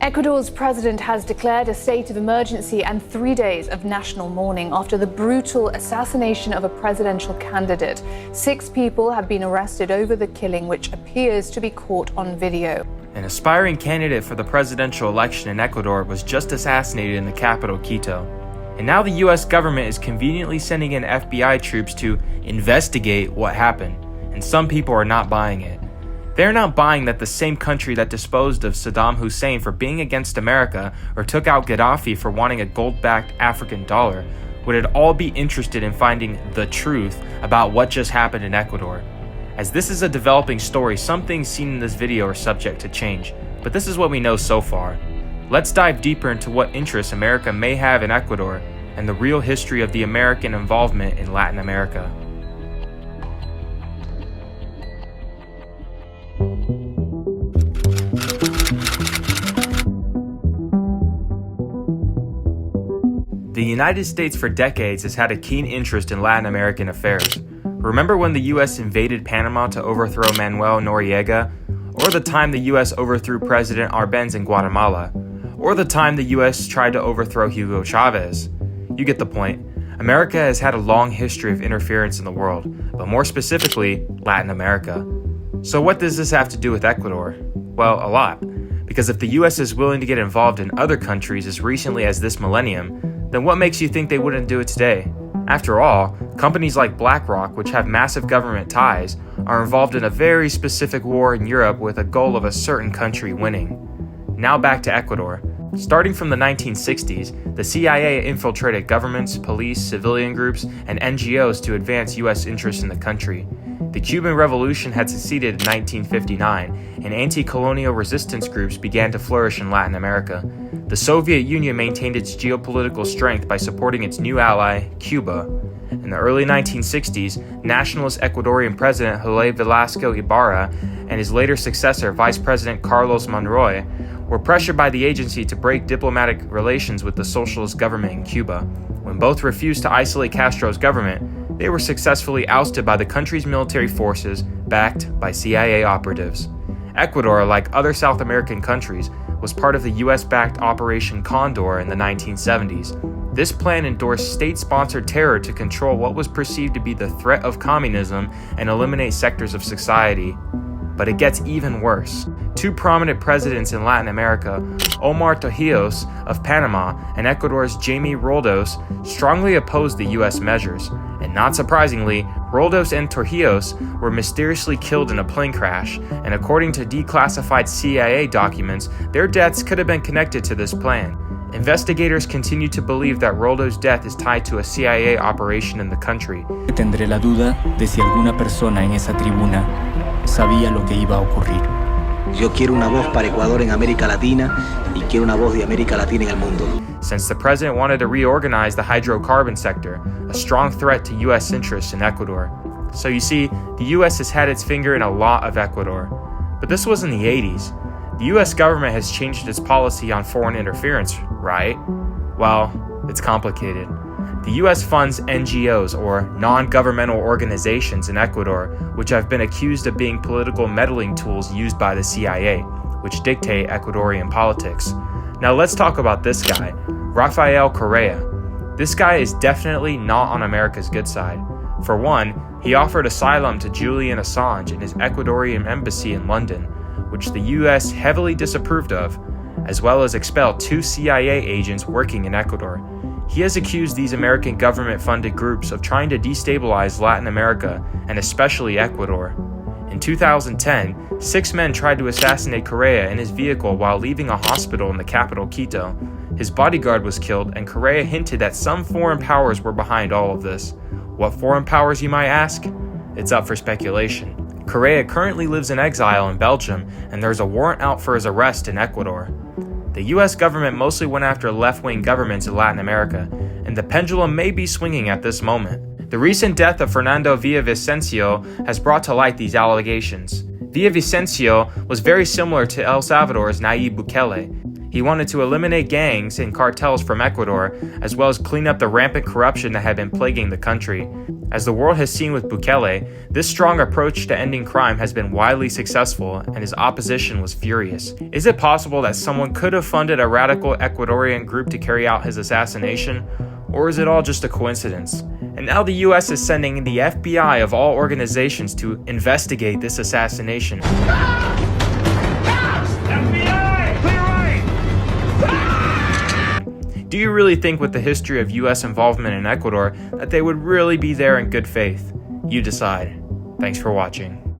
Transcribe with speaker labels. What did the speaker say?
Speaker 1: Ecuador's president has declared a state of emergency and 3 days of national mourning after the brutal assassination of a presidential candidate. 6 people have been arrested over the killing, which appears to be caught on video.
Speaker 2: An aspiring candidate for the presidential election in Ecuador was just assassinated in the capital, Quito. And now the US government is conveniently sending in FBI troops to investigate what happened. And some people are not buying it. They're not buying that the same country that disposed of Saddam Hussein for being against America or took out Gaddafi for wanting a gold-backed African dollar would at all be interested in finding the truth about what just happened in Ecuador. As this is a developing story, some things seen in this video are subject to change, but this is what we know so far. Let's dive deeper into what interests America may have in Ecuador and the real history of the American involvement in Latin America. The United States for decades has had a keen interest in Latin American affairs. Remember when the US invaded Panama to overthrow Manuel Noriega? Or the time the US overthrew President Arbenz in Guatemala? Or the time the US tried to overthrow Hugo Chavez? You get the point. America has had a long history of interference in the world, but more specifically, Latin America. So what does this have to do with Ecuador? Well, a lot. Because if the US is willing to get involved in other countries as recently as this millennium, then what makes you think they wouldn't do it today? After all, companies like BlackRock, which have massive government ties, are involved in a very specific war in Europe with a goal of a certain country winning. Now back to Ecuador. Starting from the 1960s, the CIA infiltrated governments, police, civilian groups, and NGOs to advance US interests in the country. The Cuban Revolution had succeeded in 1959, and anti-colonial resistance groups began to flourish in Latin America. The Soviet Union maintained its geopolitical strength by supporting its new ally, Cuba. In the early 1960s, nationalist Ecuadorian President José Velasco Ibarra and his later successor, Vice President Carlos Monroy, were pressured by the agency to break diplomatic relations with the socialist government in Cuba. When both refused to isolate Castro's government, they were successfully ousted by the country's military forces, backed by CIA operatives. Ecuador, like other South American countries, was part of the US-backed Operation Condor in the 1970s. This plan endorsed state-sponsored terror to control what was perceived to be the threat of communism and eliminate sectors of society. But it gets even worse. 2 prominent presidents in Latin America, Omar Torrijos of Panama and Ecuador's Jaime Roldos, strongly opposed the US measures. And not surprisingly, Roldos and Torrijos were mysteriously killed in a plane crash, and according to declassified CIA documents, their deaths could have been connected to this plan. Investigators continue to believe that Roldos' death is tied to a CIA operation in the country.
Speaker 3: Tendré la duda de si alguna persona en esa tribuna sabía lo que iba a ocurrir.
Speaker 4: Yo quiero una voz para Ecuador en América Latina y quiero una voz de América Latina en el mundo.
Speaker 2: Since the president wanted to reorganize the hydrocarbon sector, a strong threat to US interests in Ecuador. So you see, the US has had its finger in a lot of Ecuador. But this was in the 80s. The US government has changed its policy on foreign interference, right? Well, it's complicated. The US funds NGOs, or non-governmental organizations in Ecuador, which have been accused of being political meddling tools used by the CIA, which dictate Ecuadorian politics. Now let's talk about this guy, Rafael Correa. This guy is definitely not on America's good side. For one, he offered asylum to Julian Assange in his Ecuadorian embassy in London, which the US heavily disapproved of, as well as expelled 2 CIA agents working in Ecuador. He has accused these American government-funded groups of trying to destabilize Latin America, and especially Ecuador. In 2010, 6 men tried to assassinate Correa in his vehicle while leaving a hospital in the capital, Quito. His bodyguard was killed, and Correa hinted that some foreign powers were behind all of this. What foreign powers, you might ask? It's up for speculation. Correa currently lives in exile in Belgium, and there's a warrant out for his arrest in Ecuador. The US government mostly went after left-wing governments in Latin America, and the pendulum may be swinging at this moment. The recent death of Fernando Villavicencio has brought to light these allegations. Villavicencio was very similar to El Salvador's Nayib Bukele. He wanted to eliminate gangs and cartels from Ecuador, as well as clean up the rampant corruption that had been plaguing the country. As the world has seen with Bukele, this strong approach to ending crime has been widely successful, and his opposition was furious. Is it possible that someone could have funded a radical Ecuadorian group to carry out his assassination? Or is it all just a coincidence? And now the US is sending the FBI of all organizations to investigate this assassination. Do you really think with the history of US involvement in Ecuador that they would really be there in good faith? You decide. Thanks for watching.